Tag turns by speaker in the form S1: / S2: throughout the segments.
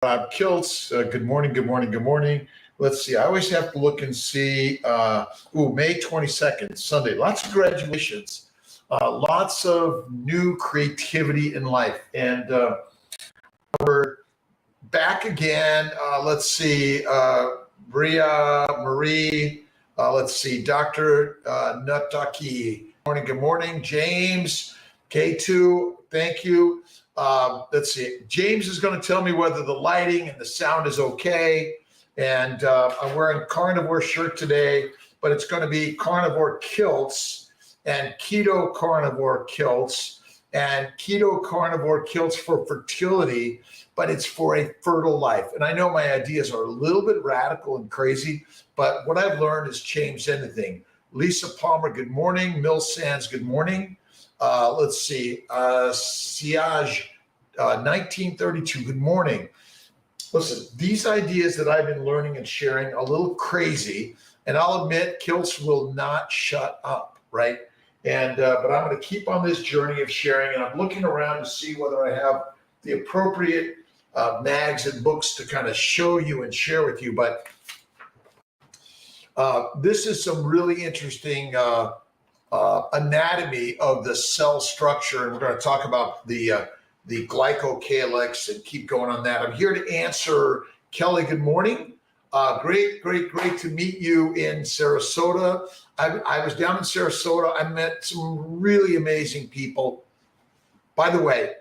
S1: Kiltz, good morning, good morning, good morning. Let's see, I always have to look and see, May 22nd, Sunday. Lots of graduations, lots of new creativity in life. And we're back again. Let's see, Bria, Marie, let's see, Dr. Nutaki. Good morning, James, K2, thank you. Let's see, James is going to tell me whether the lighting and the sound is okay. And I'm wearing a carnivore shirt today, but it's going to be carnivore kilts and keto carnivore kilts and keto carnivore kilts for fertility, but it's for a fertile life. And I know my ideas are a little bit radical and crazy, but what I've learned has changed anything. Lisa Palmer, good morning. Mill Sands, good morning. Let's see, Siage, 1932, good morning. Listen, these ideas that I've been learning and sharing a little crazy, and I'll admit Kiltz will not shut up, right? And but I'm going to keep on this journey of sharing, and I'm looking around to see whether I have the appropriate mags and books to kind of show you and share with you. But this is some really interesting anatomy of the cell structure, and we're going to talk about the glycocalyx and keep going on that. I'm here to answer Kelly. Good morning. Great to meet you in Sarasota. I was down in Sarasota. I met some really amazing people. By the way,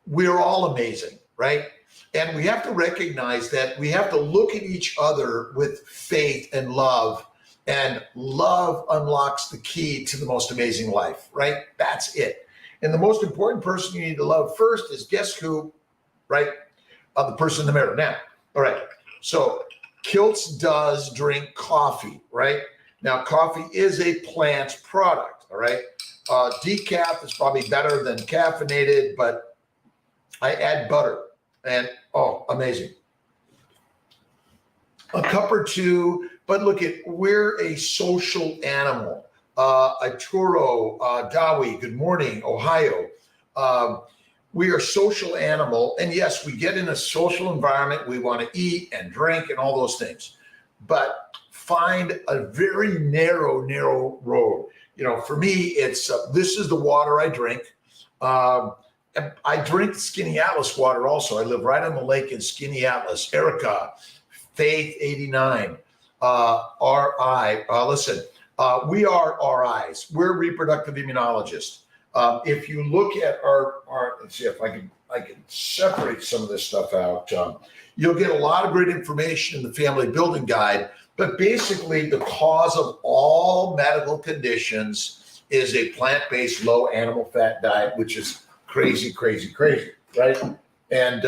S1: we're all amazing, right? And we have to recognize that we have to look at each other with faith and love. And love unlocks the key to the most amazing life, right? That's it. And the most important person you need to love first is, guess who, right? The person in the mirror. Now, all right. So Kiltz does drink coffee, right? Now, coffee is a plant product, all right? Decaf is probably better than caffeinated, but I add butter and, oh, amazing. A cup or two, but look at, we're a social animal. Arturo, Dawi, good morning, Ohio. We are a social animal, and yes, we get in a social environment. We want to eat and drink and all those things, but find a very narrow road. You know, for me, it's this is the water I drink. I drink Skinny Atlas water also. I live right on the lake in Skinny Atlas. Erica, Faith 89, RI. Listen. We are RIs. We're reproductive immunologists. If you look at our, let's see if I can separate some of this stuff out. You'll get a lot of great information in the Family Building Guide. But basically, the cause of all medical conditions is a plant-based, low animal fat diet, which is crazy, right? And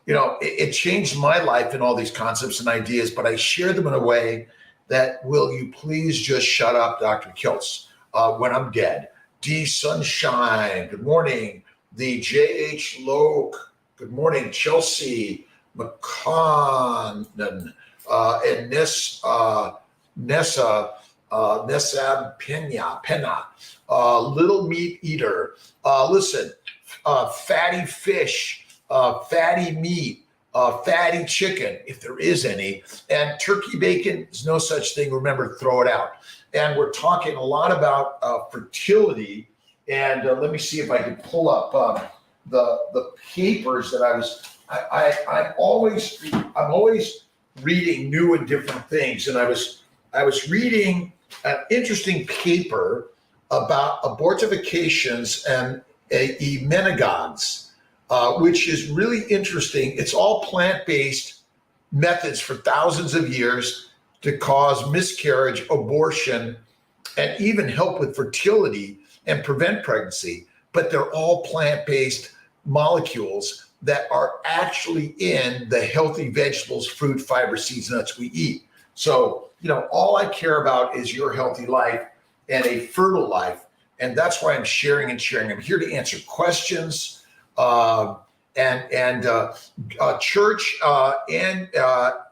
S1: you know, it changed my life in all these concepts and ideas. But I share them in a way that, will you please just shut up, Dr. Kiltz, when I'm dead. D Sunshine, good morning. The JH Loke, good morning. Chelsea McCon, and Nessa Pena, Little Meat Eater. Listen, fatty fish, fatty meat, fatty chicken, if there is any, and turkey bacon. There's no such thing. Remember, throw it out. And we're talking a lot about fertility. And let me see if I can pull up the papers that I'm always reading new and different things. And I was reading an interesting paper about abortifications and emmenagogues. Which is really interesting. It's all plant-based methods for thousands of years to cause miscarriage, abortion, and even help with fertility and prevent pregnancy. But they're all plant-based molecules that are actually in the healthy vegetables, fruit, fiber, seeds, nuts we eat. So, you know, all I care about is your healthy life and a fertile life. And that's why I'm sharing. I'm here to answer questions. Church and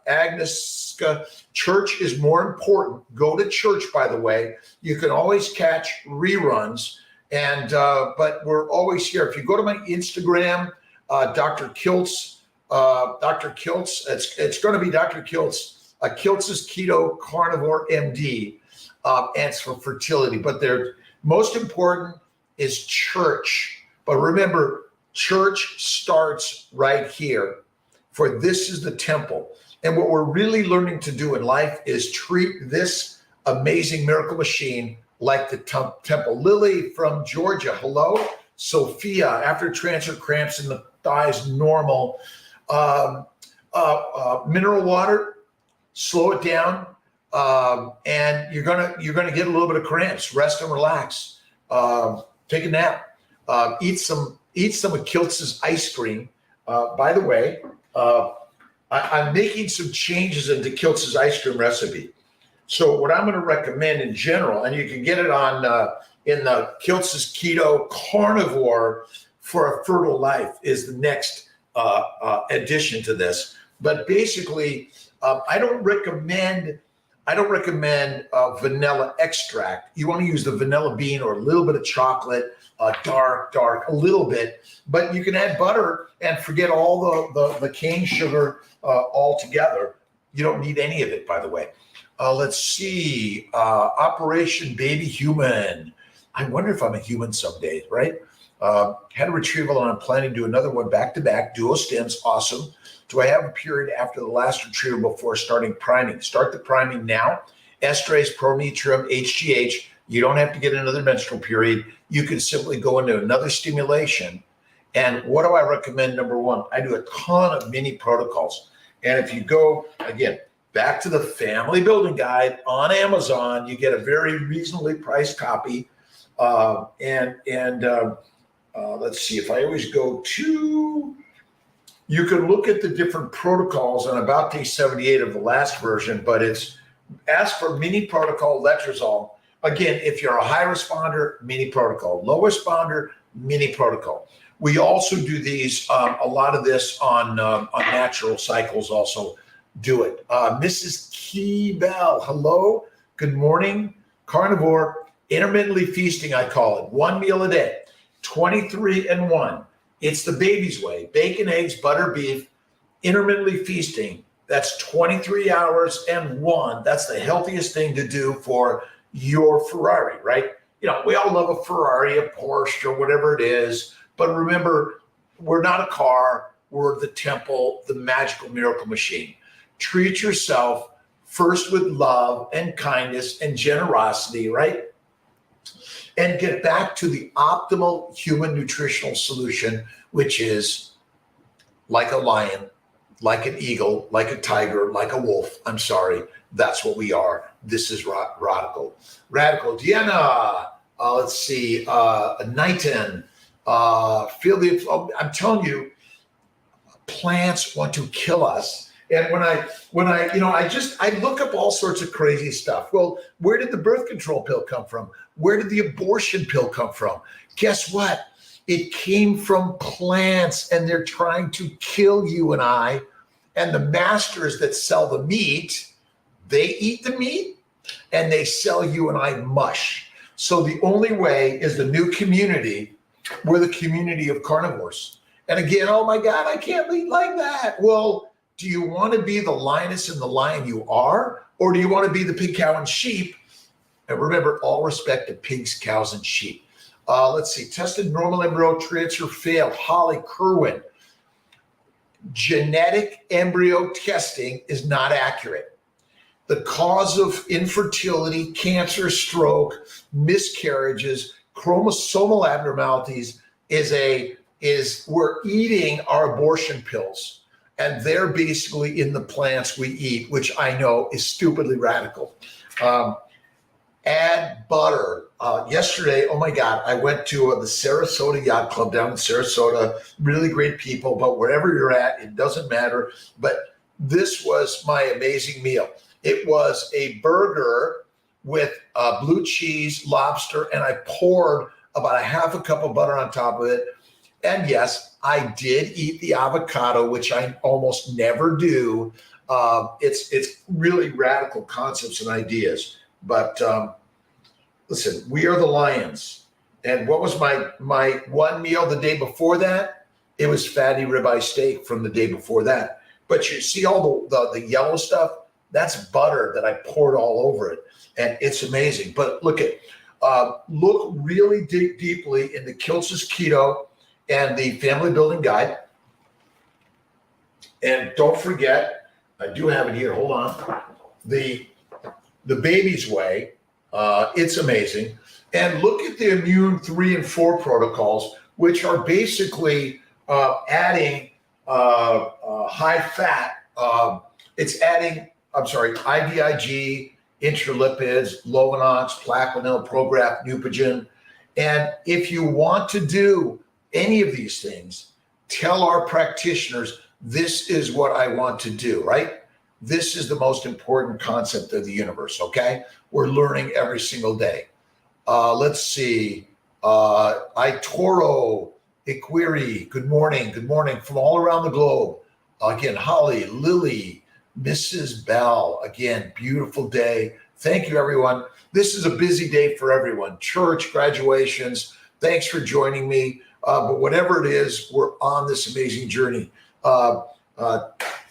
S1: Agneska, church is more important. Go to church, by the way. You can always catch reruns, but we're always here. If you go to my Instagram, Dr. Kiltz, Dr. Kiltz. It's going to be Dr. Kiltz. Kiltz's Keto Carnivore MD. And it's for fertility. But they're most important is church. But remember, church starts right here. For this is the temple. And what we're really learning to do in life is treat this amazing miracle machine like the temple. Lily from Georgia, hello. Sophia, after transfer cramps in the thighs, normal. Mineral water, slow it down, and you're gonna get a little bit of cramps. Rest and relax. Take a nap. Eat some of Kiltz's ice cream. By the way, I'm making some changes into Kiltz's ice cream recipe. So what I'm going to recommend in general, and you can get it on in the Kiltz's Keto Carnivore for a Fertile Life, is the next addition to this. But basically, I don't recommend vanilla extract. You want to use the vanilla bean or a little bit of chocolate, dark, a little bit. But you can add butter and forget all the cane sugar altogether. You don't need any of it, by the way. Let's see. Operation Baby Human. I wonder if I'm a human someday, right? Had a retrieval and I'm planning to do another one back-to-back. Dual stems, awesome. Do I have a period after the last retrieval before starting priming? Start the priming now. Estrase, prometrium, HGH. You don't have to get another menstrual period. You can simply go into another stimulation. And what do I recommend? Number one, I do a ton of mini protocols. And if you go, again, back to the family building guide on Amazon, you get a very reasonably priced copy. Let's see, if I always go to, you can look at the different protocols on about day 78 of the last version, but it's ask for mini protocol letrozole. Again, if you're a high responder, mini protocol, low responder, mini protocol. We also do these, a lot of this on natural cycles also do it. Mrs. Keybell, hello, good morning. Carnivore, intermittently feasting, I call it, 1 meal a day, 23 and 1. It's the baby's way. Bacon, eggs, butter, beef, intermittently feasting. That's 23 hours and 1. That's the healthiest thing to do for your Ferrari, right? You know, we all love a Ferrari, a Porsche, or whatever it is. But remember, we're not a car. We're the temple, the magical miracle machine. Treat yourself first with love and kindness and generosity, right? And get back to the optimal human nutritional solution, which is like a lion, like an eagle, like a tiger, like a wolf. I'm sorry. That's what we are. This is radical. Radical. Deanna, let's see, Knighton, I'm telling you, plants want to kill us. And when I look up all sorts of crazy stuff. Well, where did the birth control pill come from? Where did the abortion pill come from? Guess what? It came from plants, and they're trying to kill you and I. And the masters that sell the meat, they eat the meat and they sell you and I mush. So the only way is the new community. We're the community of carnivores. And again, oh my God, I can't eat like that. Well, do you want to be the lioness and the lion you are? Or do you want to be the pig, cow, and sheep? And remember, all respect to pigs, cows, and sheep. Let's see, tested normal embryo transfer failed. Holly Kerwin. Genetic embryo testing is not accurate. The cause of infertility, cancer, stroke, miscarriages, chromosomal abnormalities is we're eating our abortion pills. And they're basically in the plants we eat, which I know is stupidly radical. Add butter. Yesterday, oh my God, I went to the Sarasota Yacht Club down in Sarasota. Really great people, but wherever you're at, it doesn't matter. But this was my amazing meal. It was a burger with blue cheese, lobster, and I poured about a half a cup of butter on top of it. And yes, I did eat the avocado, which I almost never do. It's really radical concepts and ideas. But listen, we are the lions. And what was my one meal the day before that? It was fatty ribeye steak from the day before that. But you see all the yellow stuff? That's butter that I poured all over it, and it's amazing. But look really deeply into Kiltz's Keto and the Family Building Guide. And don't forget, I do have it here. Hold on. The Baby's Way. It's amazing. And look at the Immune 3 and 4 protocols, which are basically adding high fat. It's adding, IVIG, intralipids, Lovenox, Plaquenil, Prograf, Neupogen. And if you want to do any of these things, tell our practitioners, this is what I want to do, right? This is the most important concept of the universe, okay? We're learning every single day. Let's see. Itoro, Iquiri, good morning from all around the globe. Again, Holly, Lily, Mrs. Bell, again, beautiful day. Thank you, everyone. This is a busy day for everyone. Church, graduations. Thanks for joining me. But whatever it is, we're on this amazing journey.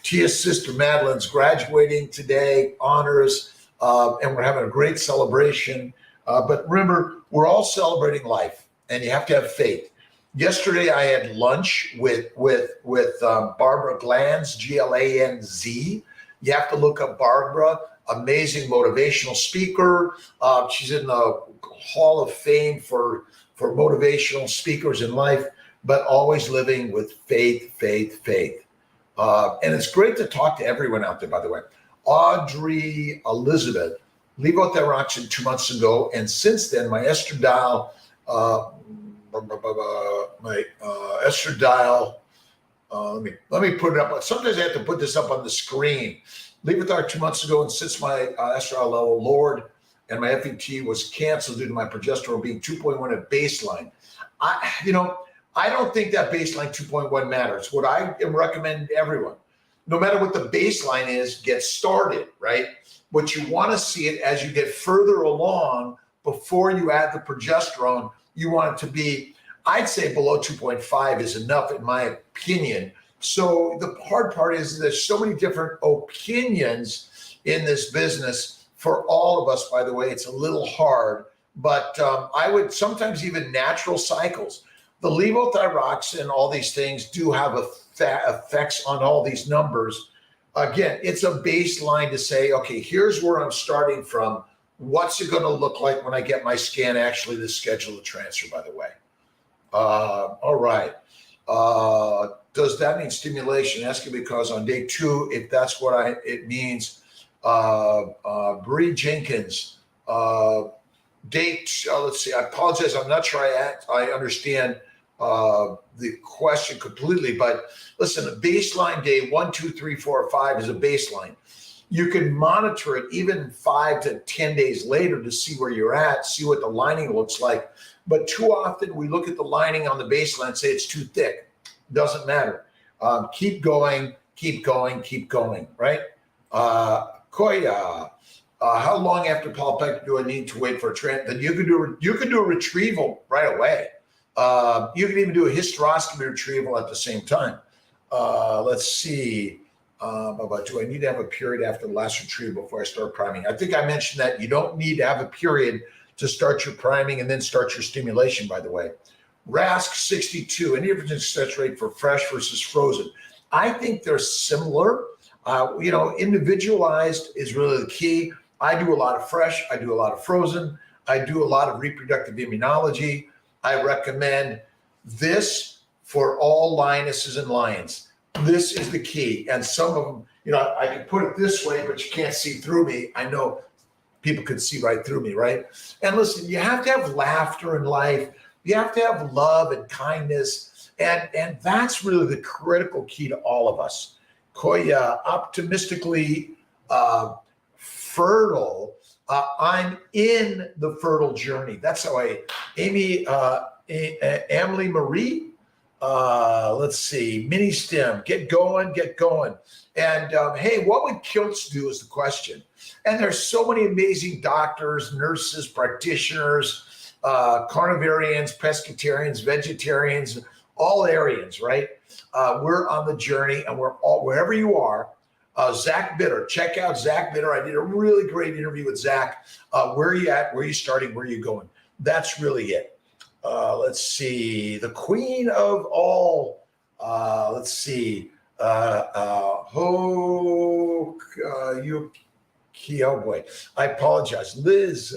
S1: Tia's sister Madeline's graduating today, honors, and we're having a great celebration. But remember, we're all celebrating life, and you have to have faith. Yesterday, I had lunch with Barbara Glanz, Glanz. You have to look up Barbara, amazing motivational speaker. She's in the Hall of Fame for motivational speakers in life, but always living with faith. And it's great to talk to everyone out there, by the way. Audrey Elizabeth, levothyroxine 2 months ago, and since then, my estradiol, let me put it up. Sometimes I have to put this up on the screen. Levothyroxine 2 months ago, and since my estradiol level lowered and my FET was canceled due to my progesterone being 2.1 at baseline. I don't think that baseline 2.1 matters. What I am recommending to everyone, no matter what the baseline is, get started, right? What you want to see it as you get further along before you add the progesterone, you want it to be, I'd say below 2.5 is enough in my opinion. So the hard part is there's so many different opinions in this business. For all of us, by the way, it's a little hard, but I would sometimes even natural cycles. The levothyroxine, all these things do have effects on all these numbers. Again, it's a baseline to say, okay, here's where I'm starting from. What's it going to look like when I get my scan? Actually, to schedule the transfer, by the way. All right. Does that mean stimulation? Asking because on day 2, if that's what it means. Bree Jenkins, date. Let's see. I apologize. I'm not sure I understand the question completely, but listen, a baseline day 1, 2, 3, 4, 5 is a baseline. You can monitor it even 5 to 10 days later to see where you're at, see what the lining looks like. But too often we look at the lining on the baseline and say it's too thick. Doesn't matter. Keep going, right? Koya, how long after polypectomy do I need to wait for a then you can do a retrieval right away. You can even do a hysterostomy retrieval at the same time. Let's see. Do I need to have a period after the last retrieval before I start priming? I think I mentioned that you don't need to have a period to start your priming and then start your stimulation, by the way. RASC 62, any difference in success rate for fresh versus frozen? I think they're similar. Individualized is really the key. I do a lot of fresh. I do a lot of frozen. I do a lot of reproductive immunology. I recommend this for all lionesses and lions. This is the key. And some of them, I can put it this way, but you can't see through me. I know people could see right through me, right? And listen, you have to have laughter in life. You have to have love and kindness. And that's really the critical key to all of us. Koya, optimistically fertile. I'm in the fertile journey. That's how Emily Marie. Let's see, mini stem, get going. And hey, what would Kiltz do is the question. And there's so many amazing doctors, nurses, practitioners, carnivarians, pescatarians, vegetarians, all Aryans, right? We're on the journey, and we're all, wherever you are. Zach Bitter, check out Zach Bitter. I did a really great interview with Zach. Where are you at? Where are you starting? Where are you going? That's really it. Let's see. The queen of all. Let's see. Oh boy. I apologize. Liz,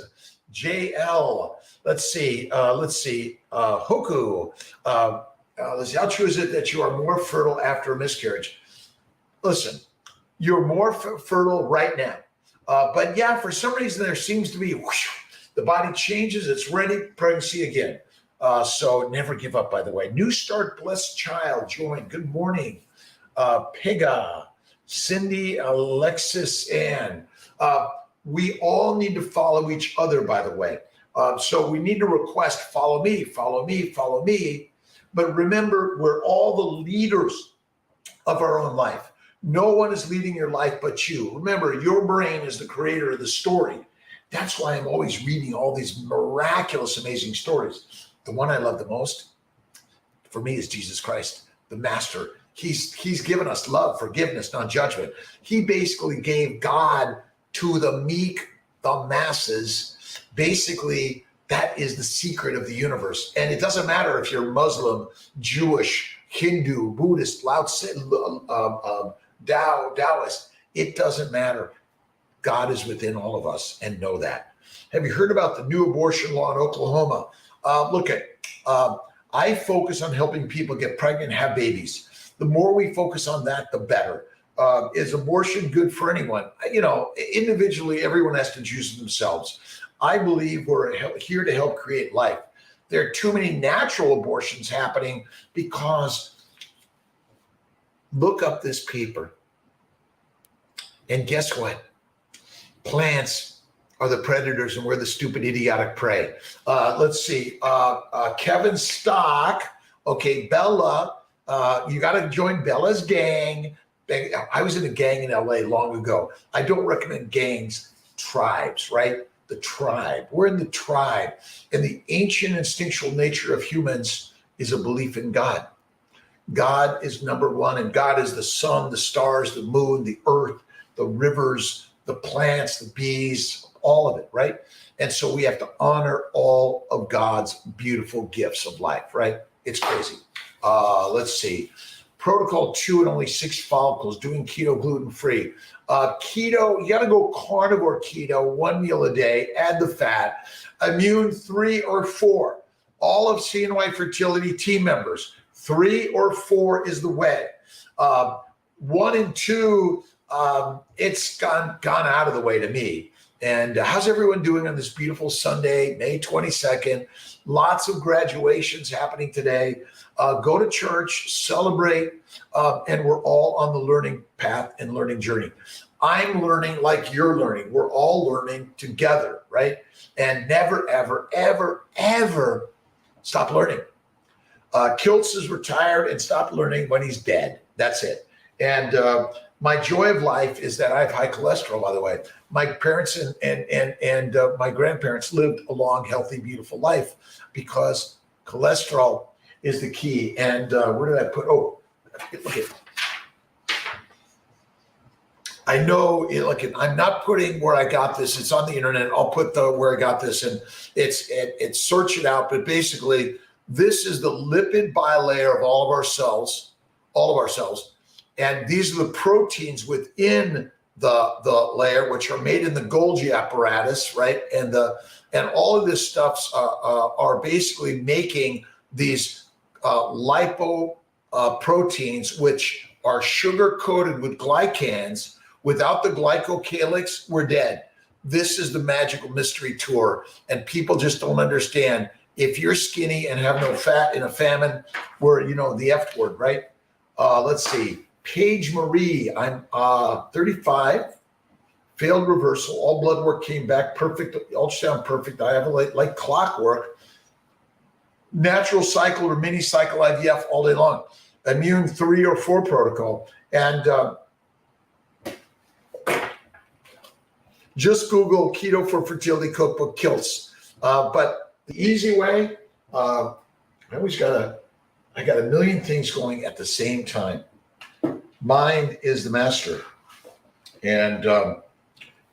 S1: JL. Let's see. Hoku. Let's see. How true is it that you are more fertile after a miscarriage? Listen, you're more fertile right now. But yeah, for some reason, there seems to be whoosh, the body changes. It's ready. Pregnancy again. So never give up, by the way. New Start, blessed child, join. Good morning. Pega, Cindy, Alexis, Ann. We all need to follow each other, by the way. So we need to request, follow me, follow me, follow me. But remember, we're all the leaders of our own life. No one is leading your life but you. Remember, your brain is the creator of the story. That's why I'm always reading all these miraculous, amazing stories. The one I love the most, for me, is Jesus Christ, the master. He's given us love, forgiveness, non-judgment. He basically gave God to the meek, the masses. Basically, that is the secret of the universe. And it doesn't matter if you're Muslim, Jewish, Hindu, Buddhist, Taoist. It doesn't matter. God is within all of us, and know that. Have you heard about the new abortion law in Oklahoma? I focus on helping people get pregnant and have babies. The more we focus on that, the better. Is abortion good for anyone? You know, individually, everyone has to choose themselves. I believe we're here to help create life. There are too many natural abortions happening because look up this paper. And guess what? Plants are the predators and we're the stupid, idiotic prey. Let's see. Kevin Stock. Okay, Bella. You got to join Bella's gang. I was in a gang in LA long ago. I don't recommend gangs, tribes, right? The tribe. We're in the tribe. And the ancient instinctual nature of humans is a belief in God. God is number one, and God is the sun, the stars, the moon, the earth, the rivers, the plants, the bees, all of it, right? And so we have to honor all of God's beautiful gifts of life, right? It's crazy. Let's see. Protocol 2 and only 6 follicles, doing keto, gluten-free. Keto, you got to go carnivore keto, 1 meal a day, add the fat. Immune 3 or 4. All of CNY Fertility team members, 3 or 4 is the way. 1 and 2, it's gone out of the way to me. And how's everyone doing on this beautiful Sunday, May 22nd? Lots of graduations happening today. Go to church, celebrate, and we're all on the learning path and learning journey. I'm learning like you're learning. We're all learning together, right? And never, ever, ever, ever stop learning. Kiltz is retired and stopped learning when he's dead. That's it. And my joy of life is that I have high cholesterol, by the way. My parents and my grandparents lived a long, healthy, beautiful life because cholesterol is the key. And where did I put? Oh, look at. I know. Look, I'm not putting where I got this. It's on the internet. I'll put the where I got this, and it's search it out. But basically, this is the lipid bilayer of all of our cells, and these are the proteins within the layer, which are made in the Golgi apparatus, right? And all of this stuff are basically making these lipo proteins, which are sugar coated with glycans. Without the glycocalyx, we're dead. This is the magical mystery tour, and people just don't understand. If you're skinny and have no fat in a famine, we're, the F word, right? Let's see. Paige Marie, I'm 35, failed reversal. All blood work came back perfect. Ultrasound perfect. I have like clockwork. Natural cycle or mini cycle IVF all day long. Immune 3 or 4 protocol. And just Google Keto for Fertility Cookbook Kiltz. But the easy way, I I got a million things going at the same time. Mind is the master. And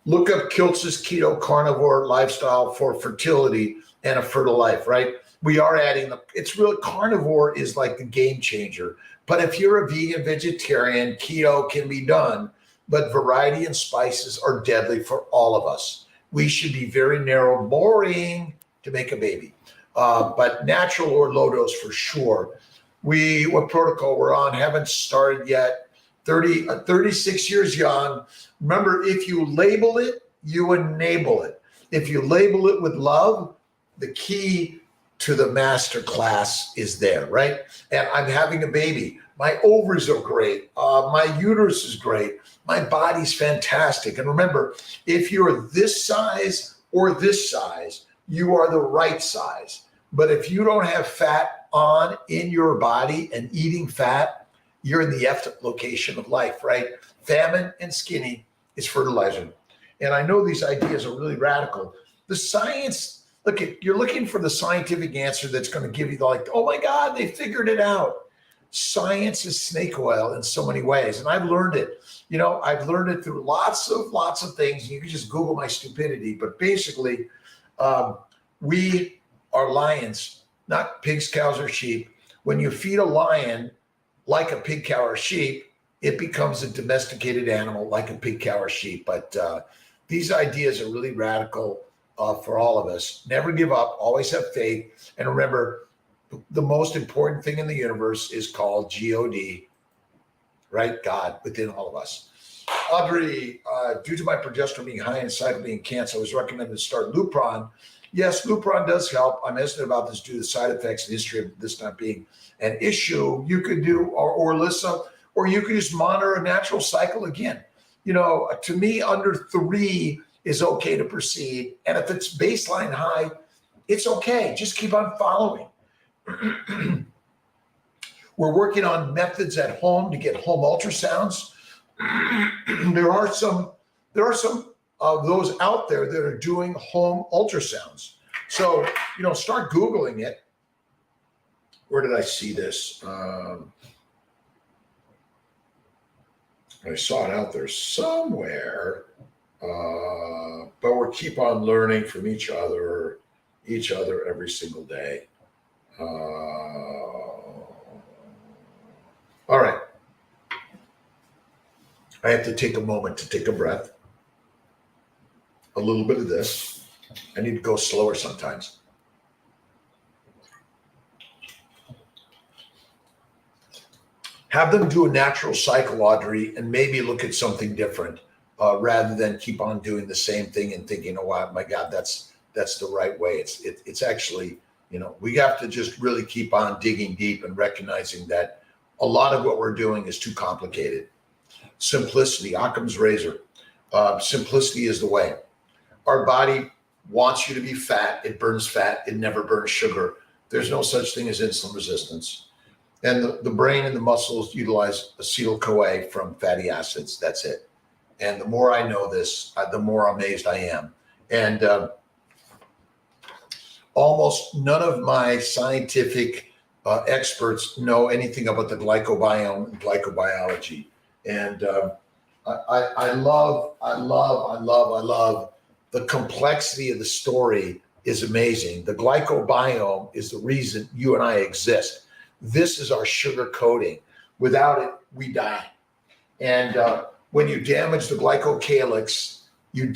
S1: look up Kiltz's keto carnivore lifestyle for fertility and a fertile life, right? We are adding it's real. Carnivore is like the game changer. But if you're a vegan, vegetarian, keto can be done, but variety and spices are deadly for all of us. We should be very narrow, boring to make a baby, but natural or low dose for sure. What protocol we're on, haven't started yet. 36 years young. Remember, if you label it, you enable it. If you label it with love, the key to the master class is there, right? And I'm having a baby. My ovaries are great. My uterus is great. My body's fantastic. And remember, if you're this size or this size, you are the right size. But if you don't have fat on in your body and eating fat, you're in the F location of life, right? Famine and skinny is fertilizer. And I know these ideas are really radical. The science, you're looking for the scientific answer that's going to give you oh my God, they figured it out. Science is snake oil in so many ways. And I've learned it. I've learned it through lots of things. You can just Google my stupidity. But basically, we are lions, not pigs, cows, or sheep. When you feed a lion like a pig, cow, or sheep, it becomes a domesticated animal like a pig, cow, or sheep. But these ideas are really radical for all of us. Never give up. Always have faith. And remember, the most important thing in the universe is called God, right? God within all of us. Audrey, due to my progesterone being high and cycle being cancer, I was recommended to start Lupron. Yes, Lupron does help. I'm hesitant about this due to the side effects and history of this not being an issue. You could do or Alyssa, or you could just monitor a natural cycle again. To me, under 3 is okay to proceed. And if it's baseline high, it's okay. Just keep on following. We're working on methods at home to get home ultrasounds. There are some of those out there that are doing home ultrasounds. So, start Googling it. Where did I see this? I saw it out there somewhere. But we keep on learning from each other every single day. All right. I have to take a moment to take a breath. A little bit of this. I need to go slower sometimes. Have them do a natural cycle, Audrey, and maybe look at something different rather than keep on doing the same thing and thinking, oh my God, that's the right way. It's actually, we have to just really keep on digging deep and recognizing that a lot of what we're doing is too complicated. Simplicity, Occam's razor. Simplicity is the way. Our body wants you to be fat. It burns fat. It never burns sugar. There's no such thing as insulin resistance. And the brain and the muscles utilize acetyl-CoA from fatty acids. That's it. And the more I know this, the more amazed I am. And almost none of my scientific experts know anything about the glycobiome and glycobiology. And I love the complexity of the story is amazing. The glycobiome is the reason you and I exist. This is our sugar coating. Without it, we die. And when you damage the glycocalyx, you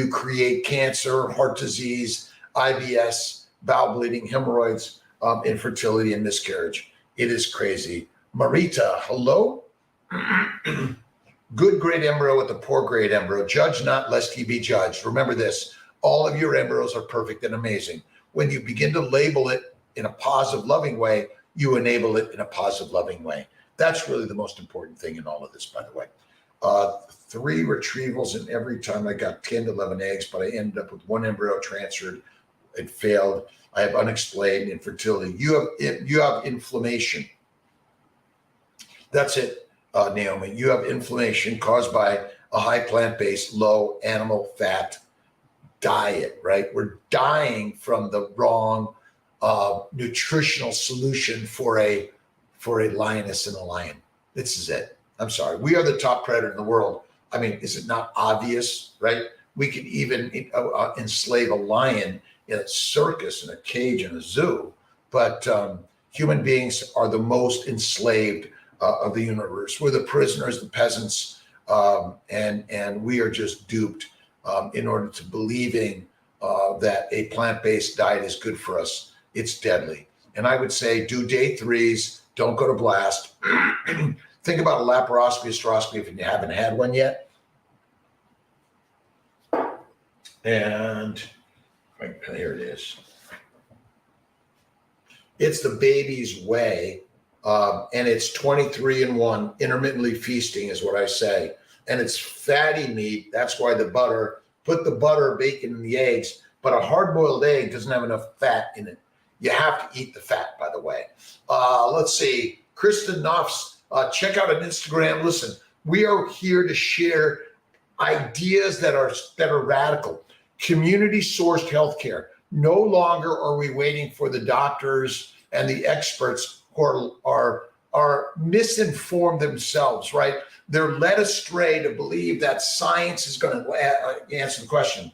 S1: create cancer, heart disease, IBS, bowel bleeding, hemorrhoids, infertility, and miscarriage. It is crazy. Marita, hello? Good grade embryo with a poor grade embryo. Judge not, lest he be judged. Remember this, all of your embryos are perfect and amazing. When you begin to label it in a positive, loving way, you enable it in a positive, loving way. That's really the most important thing in all of this, by the way. 3 retrievals, and every time I got 10 to 11 eggs, but I ended up with 1 embryo transferred. It failed. I have unexplained infertility. You have inflammation. That's it, Naomi. You have inflammation caused by a high plant-based, low animal fat diet, right? We're dying from the wrong nutritional solution for a lioness and a lion. This is it. I'm sorry. We are the top predator in the world. I mean, is it not obvious, right? We could even enslave a lion in a circus, in a cage, in a zoo. But human beings are the most enslaved of the universe. We're the prisoners, the peasants, and we are just duped in order to believing that a plant-based diet is good for us. It's deadly. And I would say do day threes. Don't go to blast. Think about a laparoscopy, hysteroscopy if you haven't had one yet. And here it is. It's the baby's way. And it's 23-in-1, intermittently feasting is what I say. And it's fatty meat. That's why the butter, put the butter, bacon, and the eggs. But a hard-boiled egg doesn't have enough fat in it. You have to eat the fat, by the way. Let's see. Kristen Knopf's, check out on Instagram. Listen, we are here to share ideas that are radical. Community-sourced healthcare. No longer are we waiting for the doctors and the experts who are misinformed themselves, right? They're led astray to believe that science is going to answer the question.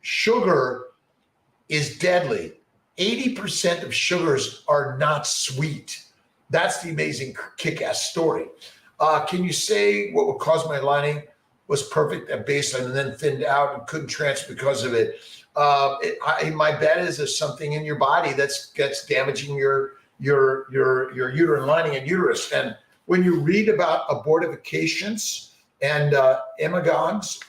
S1: Sugar is deadly. 80% of sugars are not sweet. That's the amazing kick-ass story. Can you say what would cause my lining was perfect at baseline and then thinned out and couldn't transfer because of it? My bet is there's something in your body that's damaging your uterine lining and uterus. And when you read about abortifications and emagogues,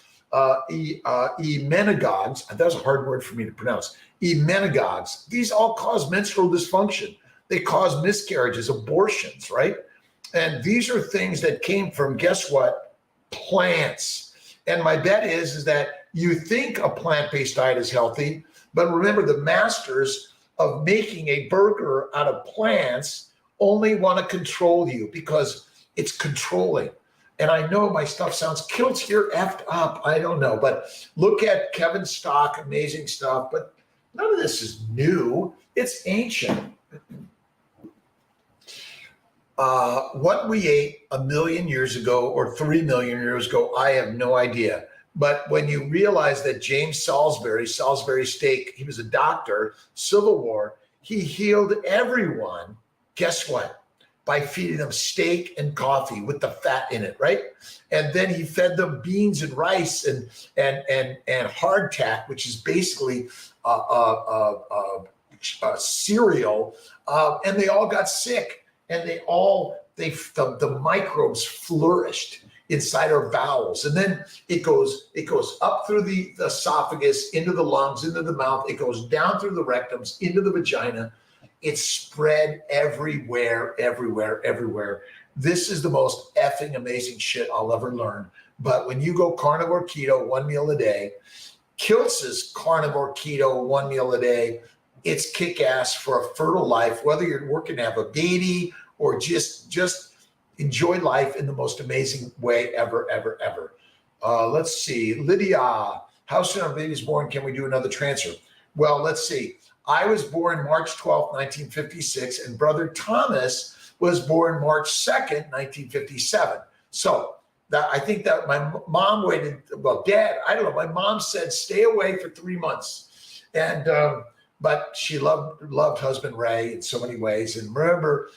S1: emmenagogues, that was a hard word for me to pronounce, emmenagogues, these all cause menstrual dysfunction. They cause miscarriages, abortions, right? And these are things that came from, guess what? Plants. And my bet is that you think a plant-based diet is healthy, but remember the masters of making a burger out of plants only want to control you because it's controlling. And I know my stuff sounds, Kiltz, you're effed up. I don't know, but look at Kevin Stock, amazing stuff, but none of this is new. It's ancient. What we ate 1 million years ago or 3 million years ago, I have no idea. But when you realize that James Salisbury steak, he was a doctor, Civil War, he healed everyone, guess what? By feeding them steak and coffee with the fat in it, right? And then he fed them beans and rice and hardtack, which is basically cereal, and they all got sick. And the microbes flourished inside our bowels. And then it goes up through the esophagus, into the lungs, into the mouth. It goes down through the rectums, into the vagina. It's spread everywhere. This is the most effing amazing shit I'll ever learn. But when you go carnivore keto, 1 meal a day, Kiltz's carnivore keto, 1 meal a day, it's kick-ass for a fertile life, whether you're working to have a baby or just enjoy life in the most amazing way ever. Let's see. Lydia, how soon are babies born? Can we do another transfer? Well, let's see. I was born March 12th, 1956, and brother Thomas was born March 2nd, 1957. So I think that my mom waited, well, Dad, I don't know. My mom said, stay away for 3 months. And, but she loved husband Ray in so many ways. And remember,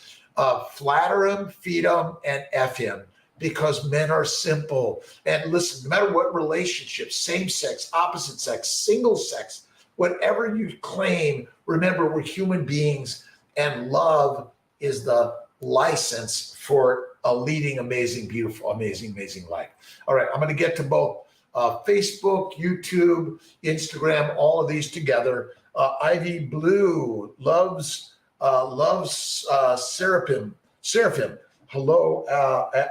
S1: flatter him, feed him, and F him, because men are simple. And listen, no matter what relationship, same sex, opposite sex, single sex, whatever you claim, remember we're human beings, and love is the license for a leading, amazing, beautiful, amazing life. All right, I'm going to get to both Facebook, YouTube, Instagram, all of these together. Ivy Blue loves Seraphim. Hello,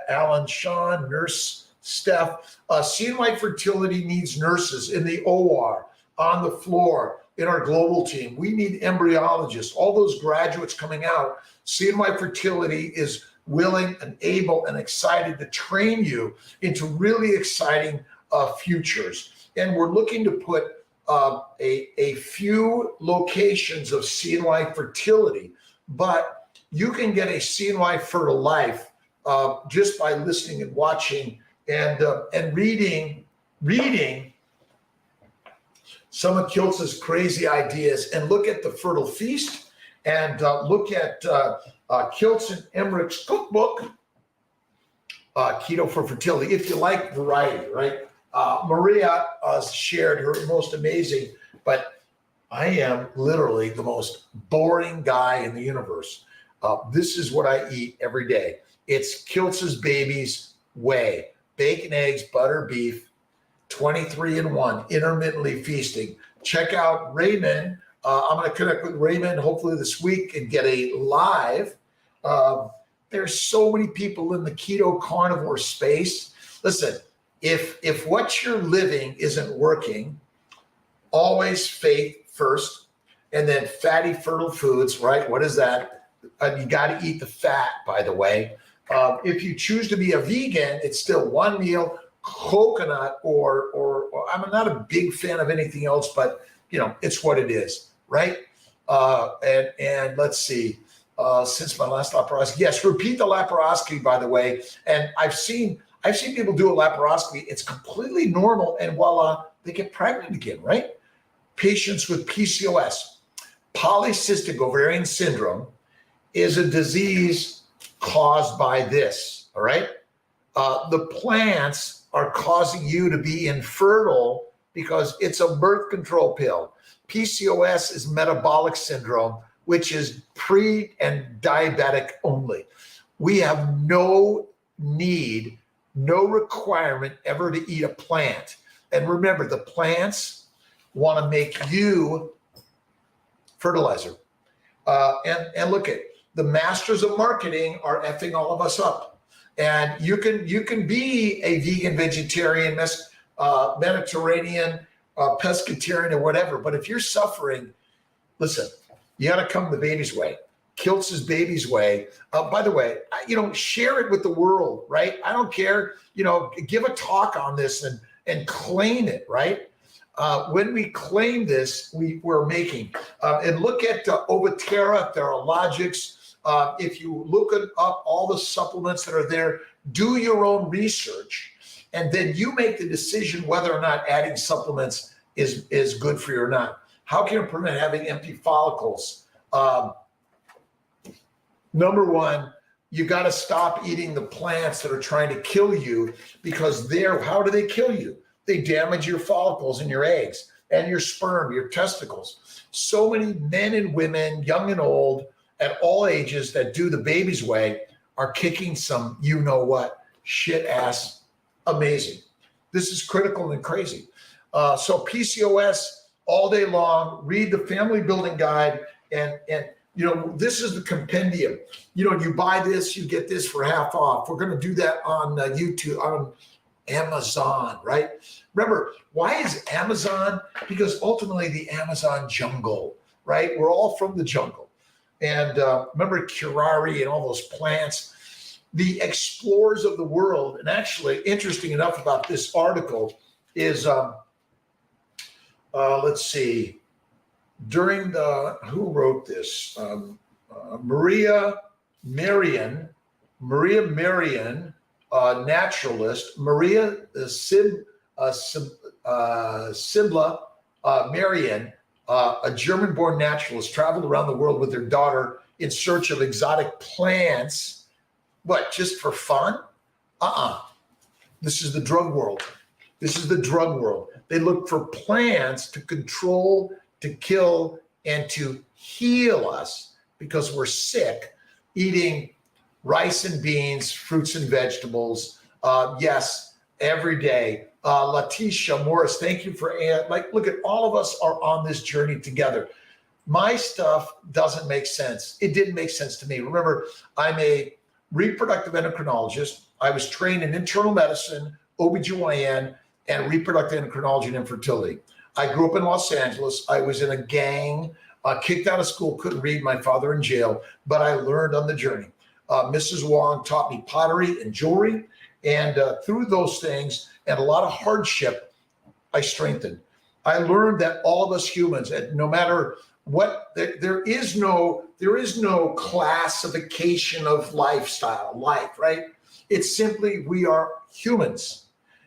S1: Alan, Sean, Nurse Steph. CNY Fertility needs nurses in the OR, on the floor, in our global team. We need embryologists, all those graduates coming out. CNY Fertility is willing and able and excited to train you into really exciting futures. And we're looking to put a few locations of CNY fertility, but you can get a CNY fertile life just by listening and watching and reading some of Kiltz's crazy ideas, and look at the Fertile Feast, and look at Kiltz and Emmerich's cookbook, Keto for Fertility, if you like variety, right? Maria shared her most amazing, but I am literally the most boring guy in the universe. This is what I eat every day. It's Kiltz's Baby's Way: bacon, eggs, butter, beef, 23-in-1, intermittently feasting. Check out Raymond. I'm going to connect with Raymond hopefully this week and get a live. There's so many people in the keto carnivore space. Listen, if what you're living isn't working, always faith first, and then fatty fertile foods, right? What is that? You got to eat the fat, by the way. If you choose to be a vegan, it's still one meal, coconut, or I'm not a big fan of anything else, but it's what it is, right? And let's see. Since my last laparoscopy, yes, repeat the laparoscopy, by the way. And I've seen people do a laparoscopy. It's completely normal, and voila, they get pregnant again, right? Patients with PCOS, polycystic ovarian syndrome, is a disease caused by this, all right? The plants are causing you to be infertile because it's a birth control pill. PCOS is metabolic syndrome, which is pre and diabetic only. We have no need, no requirement ever to eat a plant. And remember, the plants want to make you fertilizer. And look at the masters of marketing are effing all of us up. And you can be a vegan, vegetarian, Mediterranean, pescatarian, or whatever. But if you're suffering, listen, you got to come the baby's way. Kiltz's Baby's Way. By the way, share it with the world, right? I don't care. Give a talk on this and claim it, right? When we claim this, we're making. And look at Ovaterra, Theralogics. If you look up all the supplements that are there, do your own research, and then you make the decision whether or not adding supplements is good for you or not. How can you prevent having empty follicles? Number one, you got to stop eating the plants that are trying to kill you, because how do they kill you? They damage your follicles and your eggs and your sperm, your testicles. So many men and women, young and old, at all ages, that do the Baby's Way are kicking some shit ass amazing. This is critical and crazy. So PCOS all day long, read the family building guide, and this is the compendium. You buy this, you get this for half off. We're going to do that on YouTube, on Amazon, right? Remember, why is Amazon? Because ultimately the Amazon jungle, right? We're all from the jungle. And remember curare and all those plants, the explorers of the world. And actually, interesting enough about this article is, let's see, who wrote this? Maria Marian, naturalist, Maria Sibla Marian, a German-born naturalist, traveled around the world with her daughter in search of exotic plants. What, just for fun? This is the drug world. They look for plants to control, to kill, and to heal us because we're sick, eating rice and beans, fruits and vegetables. Yes, every day. Letitia Morris, thank you for, look at, all of us are on this journey together. My stuff doesn't make sense. It didn't make sense to me. Remember, I'm a reproductive endocrinologist. I was trained in internal medicine, OBGYN, and reproductive endocrinology and infertility. I grew up in Los Angeles. I was in a gang, kicked out of school, couldn't read, my father in jail, but I learned on the journey. Mrs. Wong taught me pottery and jewelry, and through those things and a lot of hardship, I strengthened. I learned that all of us humans, and no matter what, there is no classification of life, right? It's simply we are humans,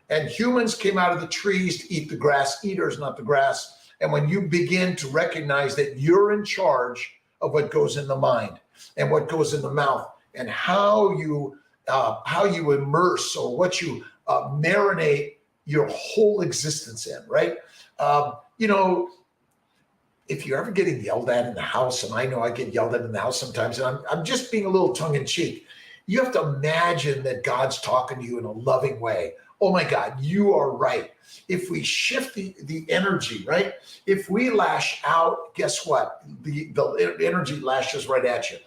S1: and humans came out of the trees to eat the grass, eaters, not the grass. And when you begin to recognize that you're in charge of what goes in the mind and what goes in the mouth, and how you immerse, or what you marinate your whole existence in, right? You know, if you're ever getting yelled at in the house, and I know I get yelled at in the house sometimes, and I'm just being a little tongue in cheek, you have to imagine that God's talking to you in a loving way. Oh my God, you are right. If we shift the energy, right? If we lash out, guess what? The energy lashes right at you.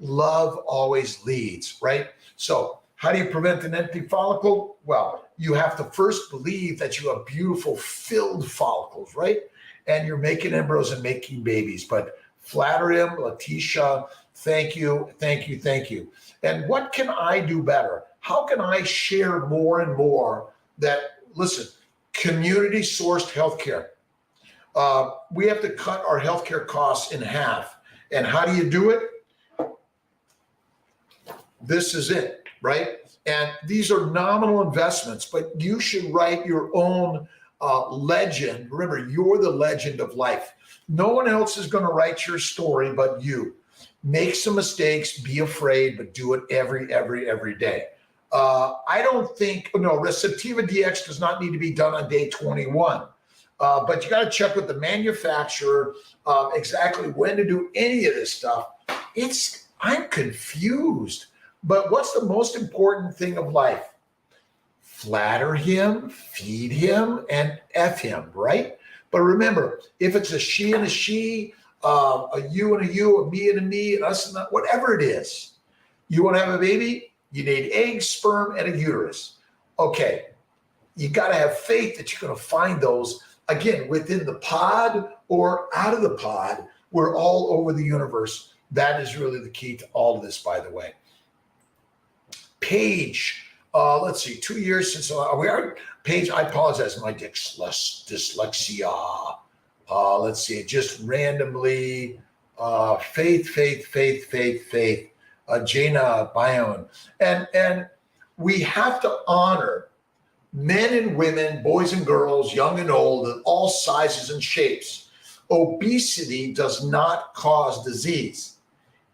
S1: Love always leads, right? So how do you prevent an empty follicle? Well, you have to first believe that you have beautiful filled follicles, right? And you're making embryos and making babies. But flatter him, Letitia. Thank you, thank you, thank you. And what can I do better? How can I share more and more that, listen, community sourced healthcare. We have to cut our healthcare costs in half. And how do you do it? This is it, right? And these are nominal investments, but you should write your own legend. Remember, you're the legend of life. No one else is going to write your story but you. Make some mistakes, be afraid, but do it every day. I don't think, no, Receptiva DX does not need to be done on day 21. But you got to check with the manufacturer exactly when to do any of this stuff. I'm confused. But what's the most important thing of life? Flatter him, feed him, and F him, right? But remember, if it's a she and a she, a you and a you, a me and a me, and us and that, whatever it is, you want to have a baby, you need eggs, sperm, and a uterus. Okay, you got to have faith that you're going to find those, again, within the pod or out of the pod. We're all over the universe. That is really the key to all of this, by the way. Paige, let's see, 2 years since we are. Paige, I apologize, my dyslexia. Let's see, just randomly, faith, Jaina Bayon. And we have to honor men and women, boys and girls, young and old, of all sizes and shapes. Obesity does not cause disease.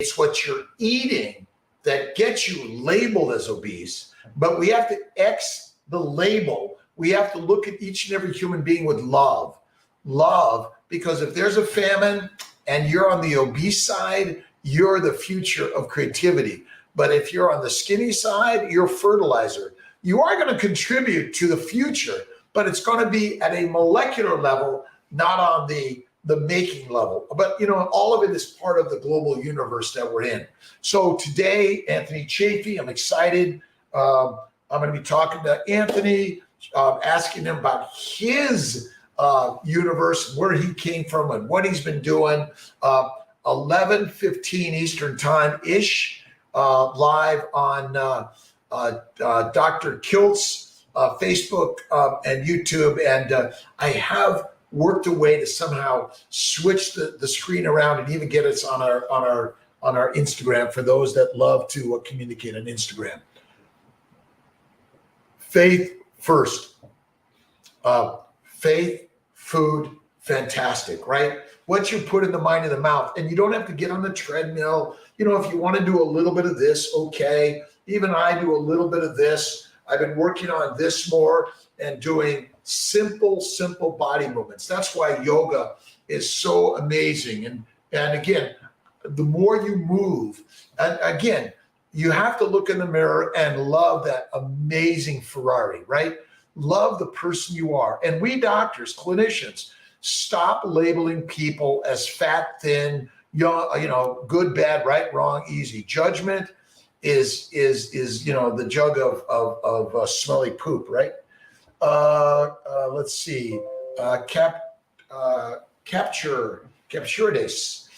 S1: It's what you're eating that gets you labeled as obese, but we have to X the label. We have to look at each and every human being with love. Love, because if there's a famine and you're on the obese side, you're the future of creativity. But if you're on the skinny side, you're fertilizer. You are going to contribute to the future, but it's going to be at a molecular level, not on the making level. But, you know, all of it is part of the global universe that we're in. So today, Anthony Chafee, I'm excited. I'm going to be talking to Anthony, asking him about his universe, where he came from and what he's been doing. 11:15 Eastern time-ish, live on Dr. Kiltz, Facebook and YouTube. And I have worked a way to somehow switch the screen around and even get us on our Instagram for those that love to communicate on Instagram. Faith first. Faith, food, fantastic, right? What you put in the mind and the mouth, and you don't have to get on the treadmill. You know, if you want to do a little bit of this, okay. Even I do a little bit of this. I've been working on this more and doing simple body movements. That's why yoga is so amazing. And again, the more you move, and again, you have to look in the mirror and love that amazing Ferrari, right? Love the person you are. And we doctors, clinicians, stop labeling people as fat, thin, young, you know, good, bad, right, wrong, easy. Judgment is you know, the jug of smelly poop, right? Let's see. Capture this.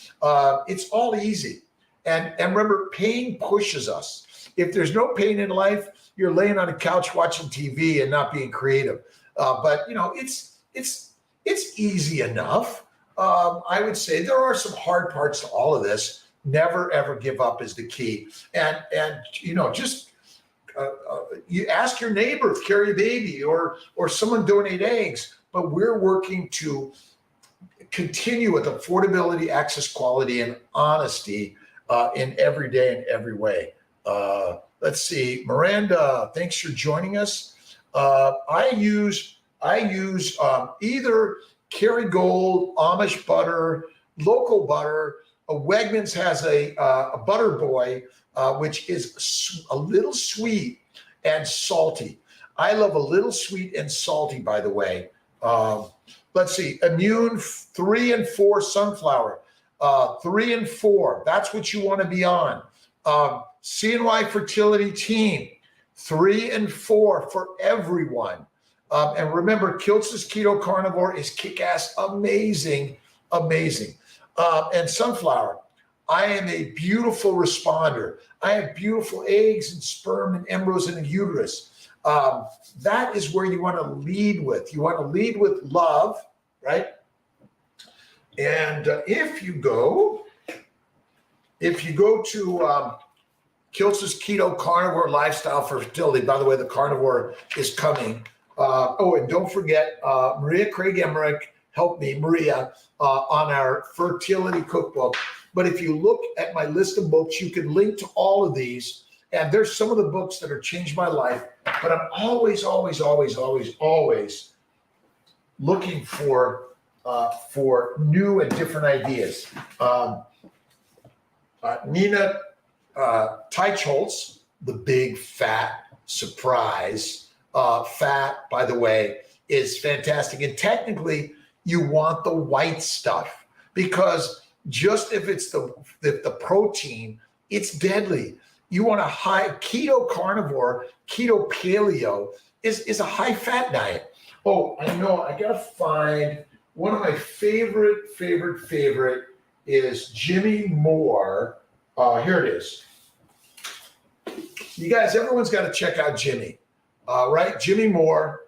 S1: It's all easy. And remember, pain pushes us. If there's no pain in life, you're laying on a couch watching TV and not being creative. But you know, it's it's easy enough. I would say there are some hard parts to all of this. Never ever give up is the key. And just you ask your neighbor if carry a baby or someone donate eggs. But we're working to continue with affordability, access, quality, and honesty in every day and every way. Let's see, Miranda, thanks for joining us. I use either Kerrygold, Amish butter, local butter. Wegmans has a butter boy, which is a little sweet and salty. I love a little sweet and salty, by the way. Let's see, Immune 3 and 4 sunflower, 3 and 4. That's what you want to be on. CNY Fertility Team, 3 and 4 for everyone. And remember, Kiltz's Keto Carnivore is kick-ass, amazing. And sunflower, I am a beautiful responder. I have beautiful eggs and sperm and embryos in the uterus. That is where you want to lead with. You want to lead with love, right? And if you go to Kiltz's Keto Carnivore Lifestyle for Fertility, by the way, the carnivore is coming. And don't forget, Maria Craig Emmerich helped me, Maria, on our fertility cookbook. But if you look at my list of books, you can link to all of these. And there's some of the books that have changed my life. But I'm always looking for new and different ideas. Nina Teicholz, the big fat surprise. Fat, by the way, is fantastic. And technically, you want the white stuff because just if it's the protein, it's deadly. You want a high keto carnivore, keto paleo is a high fat diet. Oh, I know. I gotta find one of my favorite is Jimmy Moore. Here it is. You guys, everyone's got to check out Jimmy. Right? Jimmy Moore,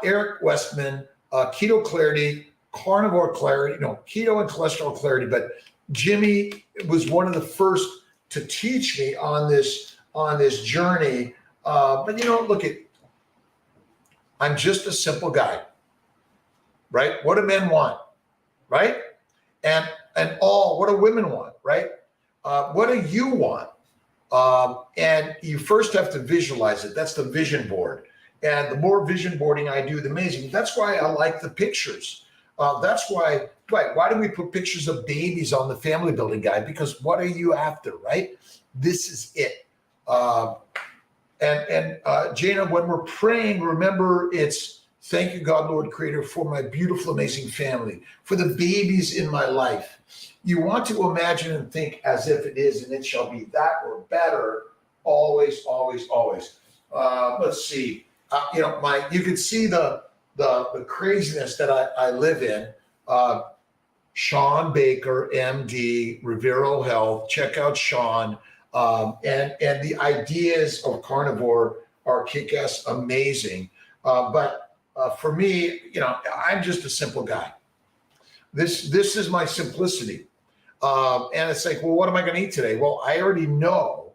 S1: Eric Westman, Keto Clarity, Carnivore Clarity, Keto and Cholesterol Clarity. But Jimmy was one of the first to teach me on this journey. But look I'm just a simple guy, right? What do men want, right? And what do women want, right? What do you want? And you first have to visualize it. That's the vision board. And the more vision boarding I do, the amazing. That's why I like the pictures. That's why do we put pictures of babies on the family building guide? Because what are you after, right? This is it. Jana, when we're praying, remember it's thank you, God, Lord, Creator, for my beautiful, amazing family, for the babies in my life. You want to imagine and think as if it is, and it shall be that or better, always. Let's see. You can see the craziness that I live in. Sean Baker, MD, Rivero Health. Check out Sean. And the ideas of carnivore are kick-ass amazing. But for me, I'm just a simple guy. This is my simplicity. And it's like, well, what am I going to eat today? Well, I already know.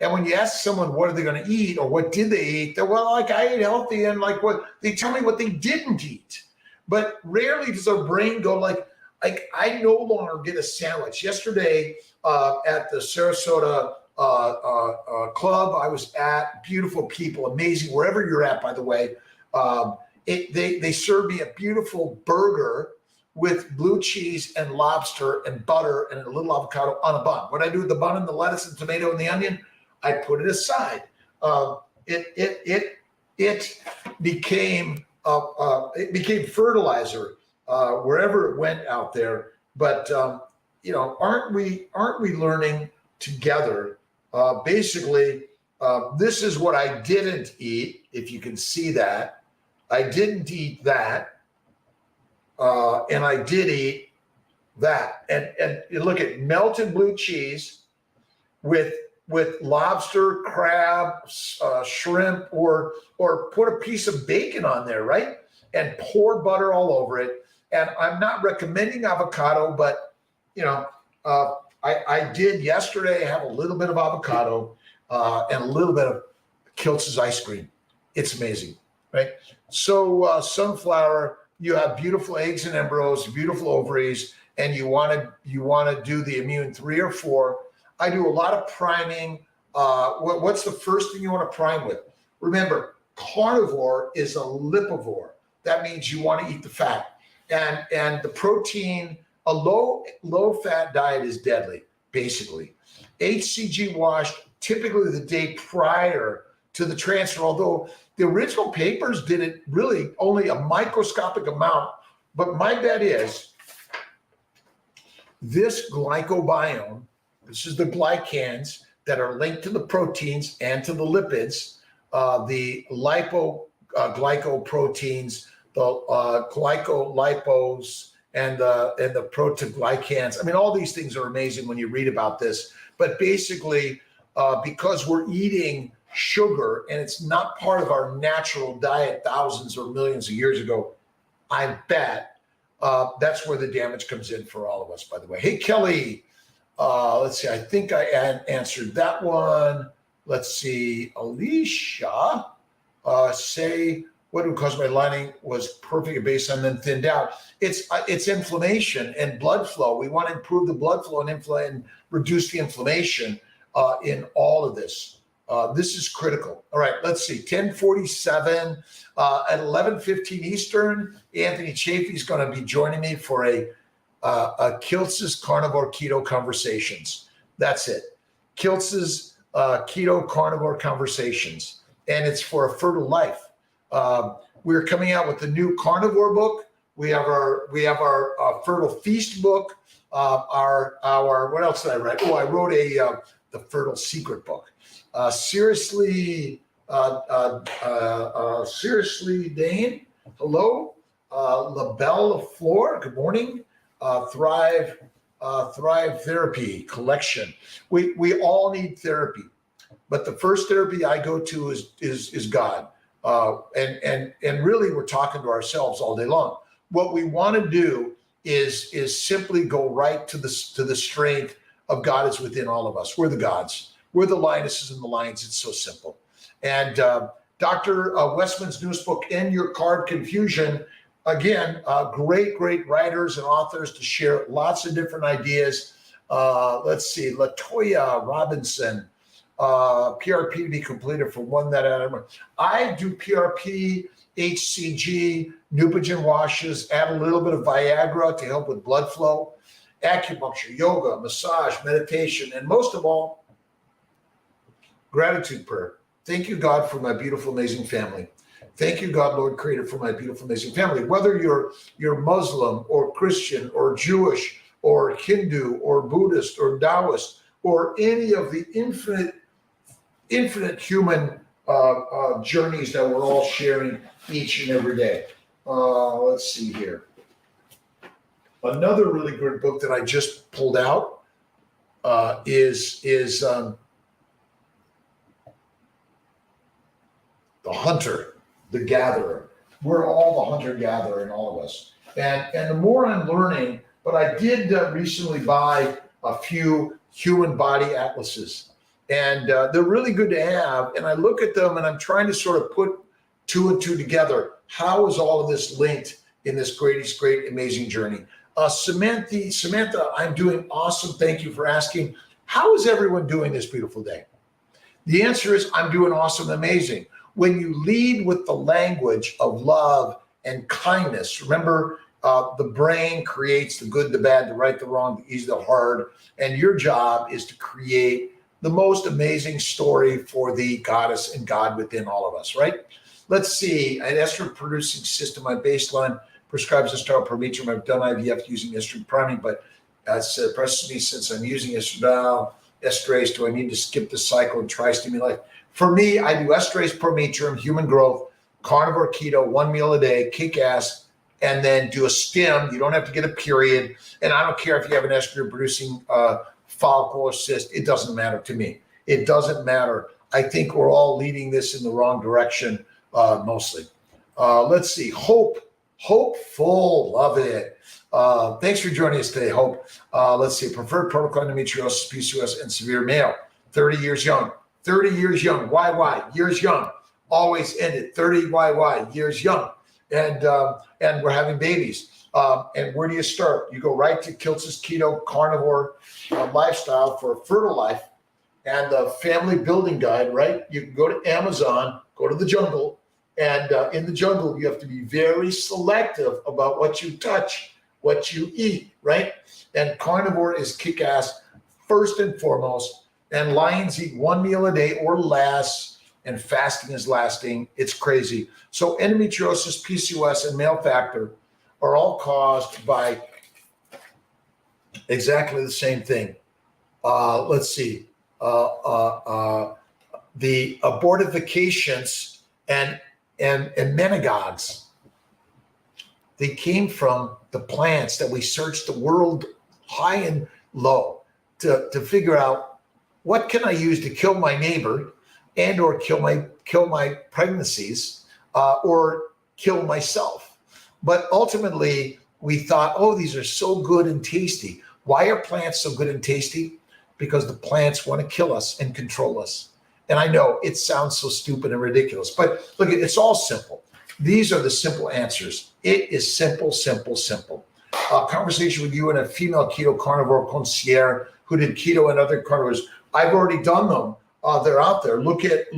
S1: And when you ask someone what are they going to eat or what did they eat, they're I ate healthy, and what they tell me what they didn't eat. But rarely does our brain go I no longer get a sandwich. Yesterday at the Sarasota club I was at, beautiful people, amazing, wherever you're at, by the way. They served me a beautiful burger with blue cheese and lobster and butter and a little avocado on a bun. What I do with the bun and the lettuce and tomato and the onion, I put it aside. It became fertilizer wherever it went out there. But aren't we learning together? Basically, this is what I didn't eat. If you can see that, I didn't eat that. And I did eat that. And you look at melted blue cheese with lobster, crab, shrimp, or put a piece of bacon on there, right? And pour butter all over it. And I'm not recommending avocado, but I did yesterday have a little bit of avocado and a little bit of Kiltz's ice cream. It's amazing, right? So sunflower, you have beautiful eggs and embryos, beautiful ovaries, and you want to do the immune 3 or 4. I do a lot of priming. What's the first thing you want to prime with? Remember, carnivore is a lipivore. That means you want to eat the fat, and the protein. A low fat diet is deadly, basically. HCG washed typically the day prior to the transfer, although the original papers did it really only a microscopic amount. But my bet is this glycobiome, this is the glycans that are linked to the proteins and to the lipids, the glycoproteins, the glycolipos, and the protoglycans. I mean, all these things are amazing when you read about this. But basically, because we're eating sugar and it's not part of our natural diet thousands or millions of years ago, I bet that's where the damage comes in for all of us, by the way. Hey, Kelly, let's see. I think I answered that one. Let's see. Alicia, say, what would cause my lining was perfect based on then thinned out. It's inflammation and blood flow. We want to improve the blood flow and reduce the inflammation in all of this. This is critical. All right, let's see. 10:47 at 11:15 Eastern. Anthony Chafee is going to be joining me for a Kiltz's Carnivore Keto Conversations. That's it. Kiltz's Keto Carnivore Conversations, and it's for a fertile life. We're coming out with the new carnivore book. We have our fertile feast book. Our what else did I write? Oh, I wrote the fertile secret book. Seriously, Dane. Hello, LaBelle Floor. Good morning. Thrive Therapy Collection. We all need therapy, but the first therapy I go to is God. And really, we're talking to ourselves all day long. What we want to do is simply go right to the strength of God is within all of us. We're the gods. We're the lionesses and the lions. It's so simple. And Dr. Westman's newest book, End Your Carb Confusion. Again, great writers and authors to share lots of different ideas. Let's see, Latoya Robinson. PRP to be completed for one that I do PRP, HCG, Neupogen washes, add a little bit of Viagra to help with blood flow, acupuncture, yoga, massage, meditation, and most of all, gratitude prayer. Thank you, God, for my beautiful, amazing family. Thank you, God, Lord Creator, for my beautiful, amazing family. Whether you're Muslim or Christian or Jewish or Hindu or Buddhist or Taoist or any of the infinite human journeys that we're all sharing each and every day. Let's see here. Another really good book that I just pulled out is The Hunter, the Gatherer. We're all the hunter-gatherer in all of us. And the more I'm learning, but I did recently buy a few human body atlases. And they're really good to have. And I look at them and I'm trying to sort of put 2 and 2 together. How is all of this linked in this great, amazing journey? Samantha, I'm doing awesome. Thank you for asking. How is everyone doing this beautiful day? The answer is I'm doing awesome, amazing. When you lead with the language of love and kindness, remember the brain creates the good, the bad, the right, the wrong, the easy, the hard. And your job is to create the most amazing story for the goddess and God within all of us, right? Let's see. An estrogen producing system, my baseline prescribes estradiol per meter. I've done IVF using estrogen priming, but it's suppresses me since I'm using estradiol, estrase. Do I need to skip the cycle and try stimulate? For me, I do estrase per meter, human growth, carnivore keto, 1 meal a day, kick ass, and then do a stim. You don't have to get a period. And I don't care if you have an estrogen producing follicle or cyst. It doesn't matter to me. It doesn't matter. I think we're all leading this in the wrong direction, mostly. Let's see. Hope Hopeful, love it. Thanks for joining us today, Hope. Let's see, preferred protocol endometriosis, PCOS, and severe male. 30 years young. 30 years young. YY, years young. Always ended. 30 YY, years young. And we're having babies. And where do you start? You go right to Kiltz's Keto Carnivore Lifestyle for a Fertile Life and the Family Building Guide, right? You can go to Amazon, go to the jungle, and in the jungle, you have to be very selective about what you touch, what you eat, right? And carnivore is kick-ass first and foremost, and lions eat one meal a day or less, and fasting is lasting. It's crazy. So endometriosis, PCOS, and male factor are all caused by exactly the same thing. Let's see. The abortifications and menagogues, they came from the plants that we searched the world high and low to figure out what can I use to kill my neighbor and or kill my pregnancies or kill myself. But ultimately, we thought, oh, these are so good and tasty. Why are plants so good and tasty? Because the plants want to kill us and control us. And I know it sounds so stupid and ridiculous, but look, it's all simple. These are the simple answers. It is simple, simple, simple. A conversation with you and a female keto carnivore concierge who did keto and other carnivores. I've already done them. They're out there. Look at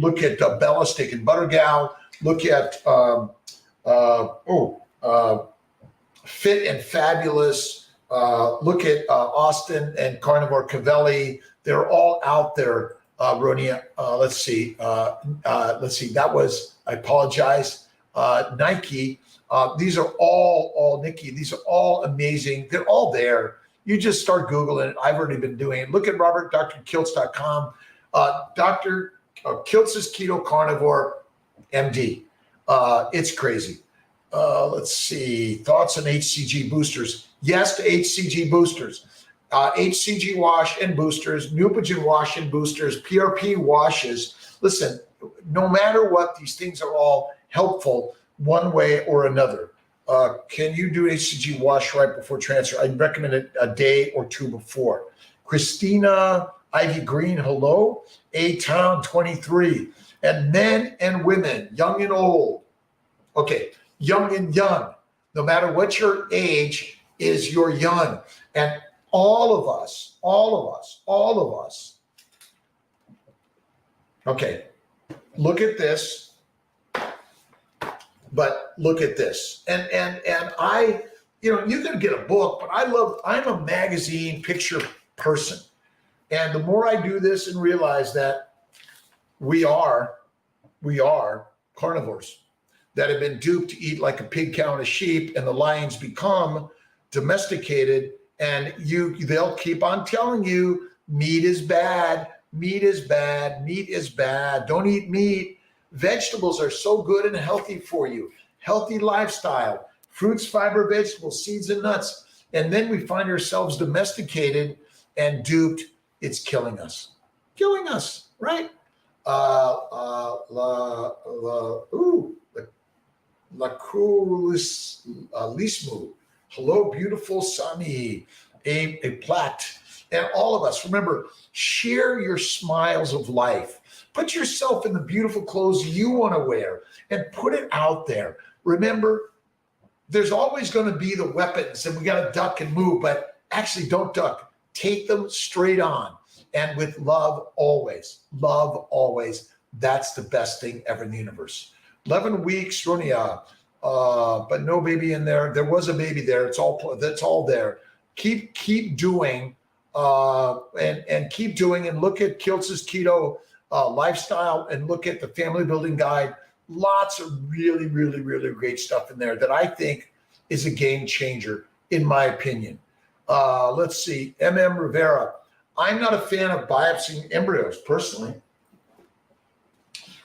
S1: Bella Steak and Butter Gal. Look at Fit and Fabulous. Look at Austin and Carnivore Cavelli. They're all out there. Ronia, let's see. That was, I apologize. Nike. These are all Nikki. These are all amazing. They're all there. You just start Googling it. I've already been doing it. Look at drkiltz.com. Dr. Kiltz's Keto Carnivore MD. It's crazy. Let's see. Thoughts on HCG boosters. Yes to HCG boosters. HCG wash and boosters, Neupogen wash and boosters, PRP washes. Listen, no matter what, these things are all helpful one way or another. Can you do HCG wash right before transfer? I recommend it a day or two before. Christina Ivy Green, hello. A-Town 23. And men and women, young and old. Okay, young and young. No matter what your age is, you're young. And all of us. Okay, look at this, but look at this. And I, you can get a book, but I'm a magazine picture person. And the more I do this and realize that we are carnivores that have been duped to eat like a pig, cow, and a sheep, and the lions become domesticated. And they'll keep on telling you meat is bad, meat is bad, meat is bad. Don't eat meat. Vegetables are so good and healthy for you. Healthy lifestyle, fruits, fiber, vegetables, seeds, and nuts. And then we find ourselves domesticated and duped. It's killing us, right? Lismu. Hello, beautiful Sunny, a Platt, and all of us. Remember, share your smiles of life. Put yourself in the beautiful clothes you want to wear and put it out there. Remember, there's always going to be the weapons and we got to duck and move, but actually don't duck. Take them straight on and with love always. Love always. That's the best thing ever in the universe. 11 weeks, Ronia. But no baby in there. There was a baby there. That's all there. Keep doing, and keep doing, and look at Kiltz's Keto Lifestyle, and look at the Family Building Guide. Lots of really, really, really great stuff in there that I think is a game changer, in my opinion. Let's see, MM Rivera. I'm not a fan of biopsying embryos personally.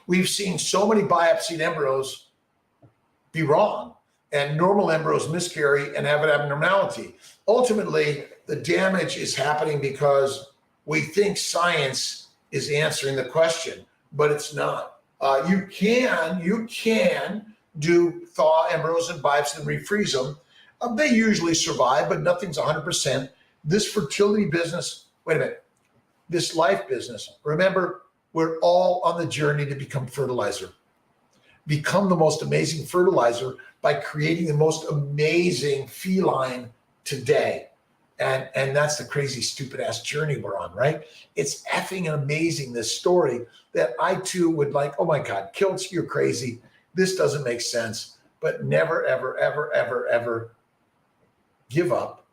S1: We've seen so many biopsied embryos be wrong, and normal embryos miscarry and have an abnormality. Ultimately, the damage is happening because we think science is answering the question, but it's not. You can do thaw embryos and biopsy and refreeze them. They usually survive, but nothing's 100%. This fertility business, wait a minute, this life business, remember, we're all on the journey to become fertilizer. Become the most amazing fertilizer by creating the most amazing feline today. And that's the crazy, stupid ass journey we're on, right? It's effing amazing, this story that I too would like, oh my God, Kiltz, you're crazy. This doesn't make sense, but never, ever, ever, ever, ever give up,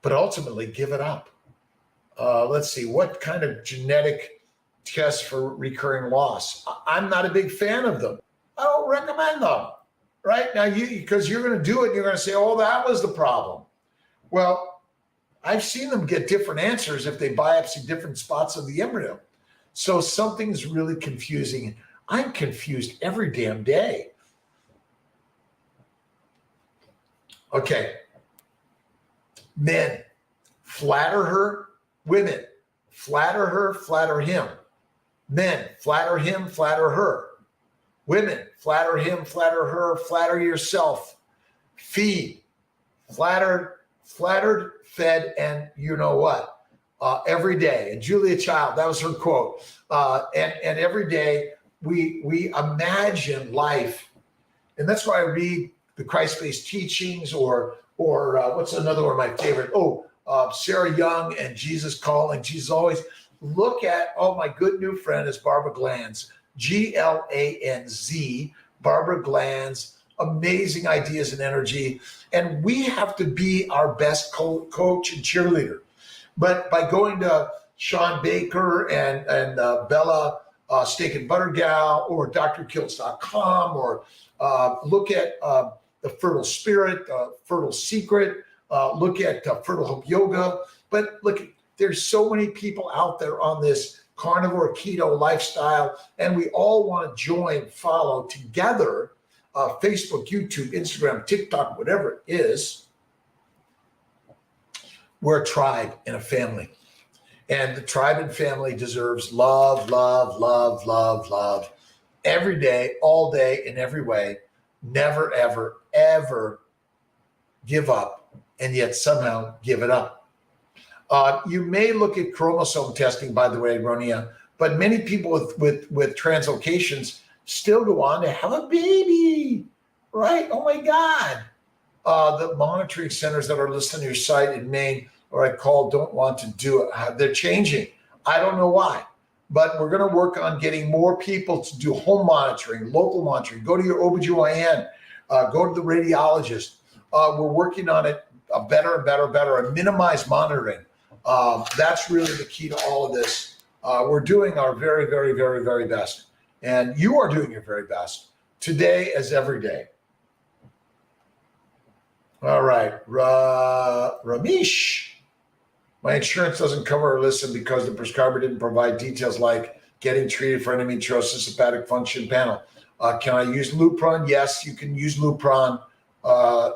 S1: but ultimately give it up. Let's see, what kind of genetic tests for recurring loss? I'm not a big fan of them. I don't recommend them, right? Now, because you're going to do it, you're going to say, oh, that was the problem. Well, I've seen them get different answers if they biopsy different spots of the embryo. So something's really confusing. I'm confused every damn day. Okay. Men, flatter her. Women, flatter her, flatter him. Men, flatter him, flatter her. Women, flatter him, flatter her, flatter yourself. Feed, flattered, fed, and you know what? Every day. And Julia Child, that was her quote. And every day we imagine life. And that's why I read the Christ-based teachings or what's another one of my favorite? Sarah Young and Jesus Calling. Jesus Always. Look at, my good new friend is Barbara Glanz, Glanz, Barbara Glanz, amazing ideas and energy. And we have to be our best coach and cheerleader. But by going to Sean Baker and Bella Steak and Butter Gal or drkiltz.com or look at the Fertile Spirit, Fertile Secret, look at Fertile Hope Yoga. But look, there's so many people out there on this carnivore keto lifestyle, and we all want to join, follow together, Facebook, YouTube, Instagram, TikTok, whatever it is. We're a tribe and a family. And the tribe and family deserves love, love, love, love, love every day, all day, in every way. Never, ever, ever give up, and yet somehow give it up. You may look at chromosome testing, by the way, Ronia, but many people with translocations still go on to have a baby, right? Oh my God. The monitoring centers that are listed on your site in Maine or I call don't want to do it. They're changing. I don't know why, but we're going to work on getting more people to do home monitoring, local monitoring. Go to your OBGYN, go to the radiologist. We're working on it better and better, and minimize monitoring. That's really the key to all of this. We're doing our very, very, very, very best. And you are doing your very best today as every day. All right. Ramesh, my insurance doesn't cover or listen because the prescriber didn't provide details like getting treated for endometriosis hepatic function panel. Can I use Lupron? Yes, you can use Lupron.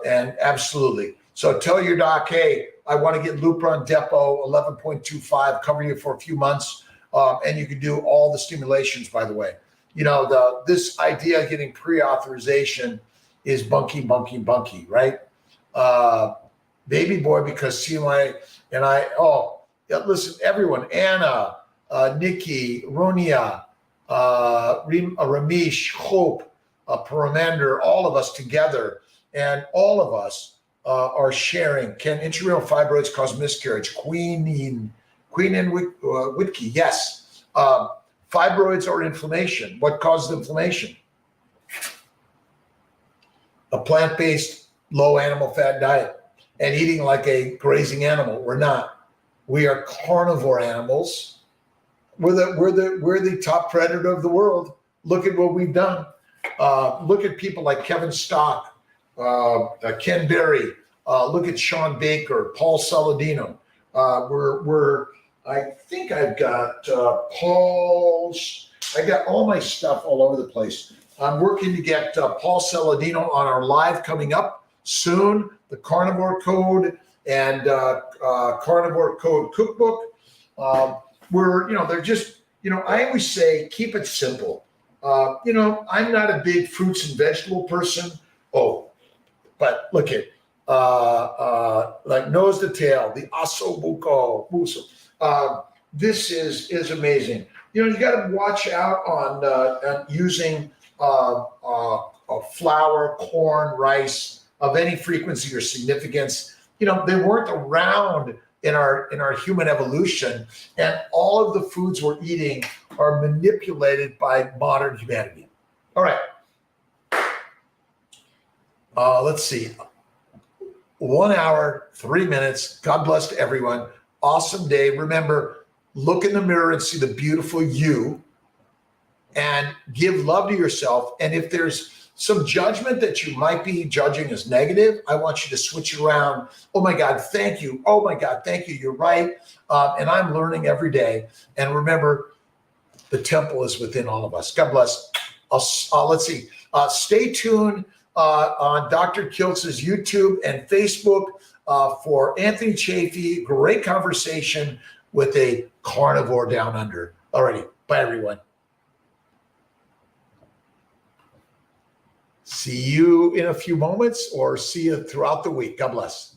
S1: And absolutely. So tell your doc, hey, I want to get Lupron Depot 11.25, cover you for a few months. And you can do all the stimulations, by the way. You know, this idea of getting pre-authorization is bunky, right? Baby boy, because CMI and listen, everyone, Anna, Nikki, Ronia, Ramesh, Hope, Paramander, all of us together, and all of us are sharing. Can intramural fibroids cause miscarriage? Queen and Whitkey, yes. Fibroids or inflammation. What causes inflammation? A plant-based, low animal fat diet and eating like a grazing animal. We're not. We are carnivore animals. We're the top predator of the world. Look at what we've done. Look at people like Kevin Stock, Ken Berry. Look at Sean Baker, Paul Saladino. I think I've got Paul's. I got all my stuff all over the place. I'm working to get Paul Saladino on our live coming up soon. The Carnivore Code and Carnivore Code Cookbook. They're just, I always say keep it simple. I'm not a big fruits and vegetable person. Oh, but look at like nose to tail, the ossobuco muso. This is amazing. You got to watch out on using flour, corn, rice of any frequency or significance. They weren't around in our human evolution, and all of the foods we're eating are manipulated by modern humanity. All right. Let's see. 1 hour, 3 minutes. God bless to everyone. Awesome day. Remember, look in the mirror and see the beautiful you and give love to yourself. And if there's some judgment that you might be judging as negative, I want you to switch it around. Oh my God, thank you. Oh my God, thank you. You're right. And I'm learning every day. And remember, the temple is within all of us. God bless. Let's see. Stay tuned on Dr. Kiltz's YouTube and Facebook for Anthony Chafee. Great conversation with a carnivore down under. Alrighty. Bye, everyone. See you in a few moments or see you throughout the week. God bless.